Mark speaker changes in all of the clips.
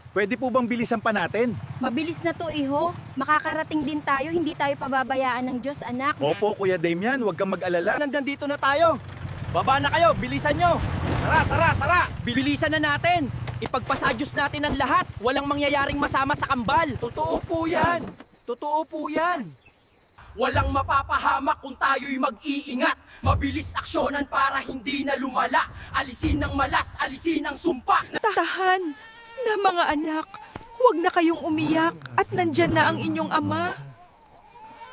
Speaker 1: Pwede po bang bilisan pa natin?
Speaker 2: Mabilis na to, iho. Makakarating din tayo, hindi tayo pababayaan ng Diyos, anak.
Speaker 1: Opo, Kuya Damian, huwag kang mag-alala.
Speaker 3: Nandito na tayo. Baba na kayo, bilisan nyo. Tara. Bibilisan na natin. Ipagpasadyos natin ang lahat. Walang mangyayaring masama sa kambal. Totoo po yan. Walang mapapahamak kung tayo'y mag-iingat. Mabilis aksyonan para hindi na lumala. Alisin ang malas, alisin ang sumpa.
Speaker 4: Tahan na mga anak, huwag na kayong umiyak at nandyan na ang inyong ama.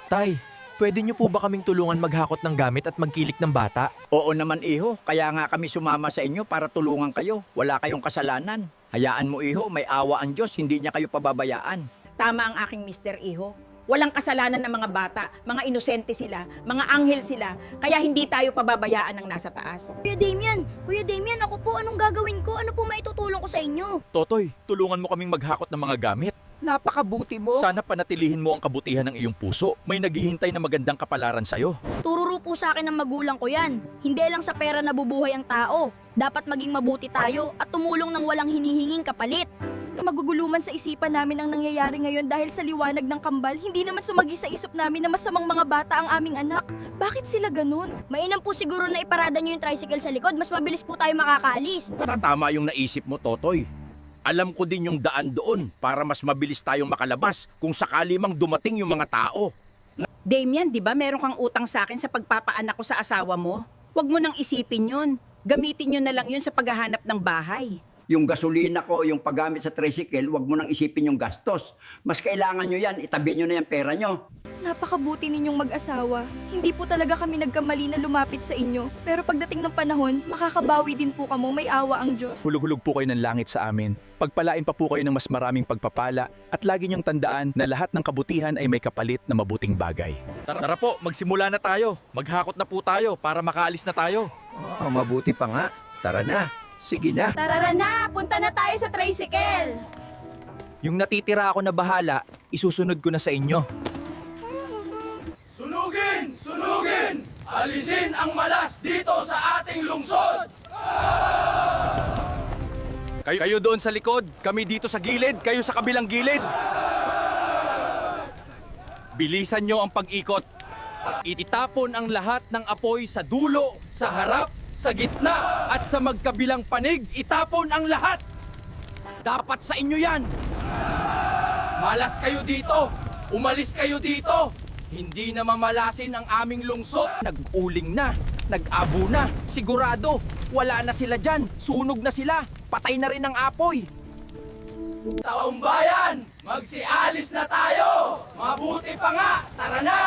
Speaker 3: Tay, pwede niyo po ba kaming tulungan maghakot ng gamit at magkilik ng bata?
Speaker 5: Oo naman iho, kaya nga kami sumama sa inyo para tulungan kayo. Wala kayong kasalanan. Hayaan mo iho, may awa ang Diyos, hindi niya kayo pababayaan.
Speaker 6: Tama ang aking Mr. Iho. Walang kasalanan ng mga bata, mga inosente sila, mga anghel sila, kaya hindi tayo pababayaan ng nasa taas.
Speaker 2: Kuya Damian, ako po, anong gagawin ko? Ano po maitutulong ko sa inyo?
Speaker 1: Totoy, tulungan mo kaming maghakot ng mga gamit.
Speaker 4: Napakabuti mo.
Speaker 1: Sana panatilihin mo ang kabutihan ng iyong puso. May naghihintay na magandang kapalaran sa'yo.
Speaker 2: Tururo po sa akin ng magulang ko yan. Hindi lang sa pera nabubuhay ang tao. Dapat maging mabuti tayo at tumulong ng walang hinihinging kapalit. Maguguluman sa isipan namin ang nangyayari ngayon dahil sa liwanag ng kambal, hindi naman sumagi sa isip namin na masamang mga bata ang aming anak. Bakit sila ganun? Mainam po siguro na iparada nyo yung tricycle sa likod, mas mabilis po tayo makakaalis.
Speaker 5: Tama yung naisip mo, Totoy. Alam ko din yung daan doon para mas mabilis tayong makalabas kung sakali mang dumating yung mga tao.
Speaker 6: Damian, di ba meron kang utang sa akin sa pagpapaanak ko sa asawa mo? Huwag mo nang isipin yun. Gamitin nyo na lang yun sa paghahanap ng bahay.
Speaker 5: Yung gasolina ko, yung paggamit sa tricycle, wag mo nang isipin yung gastos. Mas kailangan nyo yan, itabi nyo na yung pera nyo.
Speaker 2: Napakabuti ninyong mag-asawa. Hindi po talaga kami nagkamali na lumapit sa inyo. Pero pagdating ng panahon, makakabawi din po kamo, may awa ang Diyos.
Speaker 1: Hulog-hulog po kayo ng langit sa amin. Pagpalain pa po kayo ng mas maraming pagpapala at lagi niyong tandaan na lahat ng kabutihan ay may kapalit na mabuting bagay. Tara po, magsimula na tayo. Maghakot na po tayo para makaalis na tayo.
Speaker 3: Mabuti pa nga. Tara na. Sige na.
Speaker 2: Tara na, punta na tayo sa tricycle.
Speaker 3: Yung natitira ako na bahala, isusunod ko na sa inyo.
Speaker 7: Sunugin! Alisin ang malas dito sa ating lungsod!
Speaker 1: Kayo doon sa likod, kami dito sa gilid, kayo sa kabilang gilid. Bilisan nyo ang pag-ikot. Itapon ang lahat ng apoy sa dulo, sa harap, sa gitna, at sa magkabilang panig, itapon ang lahat.
Speaker 3: Dapat sa inyo yan!
Speaker 7: Malas kayo dito! Umalis kayo dito!
Speaker 3: Hindi na mamalasin ang aming lungsod. Nag-uling na, nag-abo na, sigurado. Wala na sila dyan, sunog na sila, patay na rin ang apoy.
Speaker 7: Taong bayan, magsialis na tayo! Mabuti pa nga! Tara na!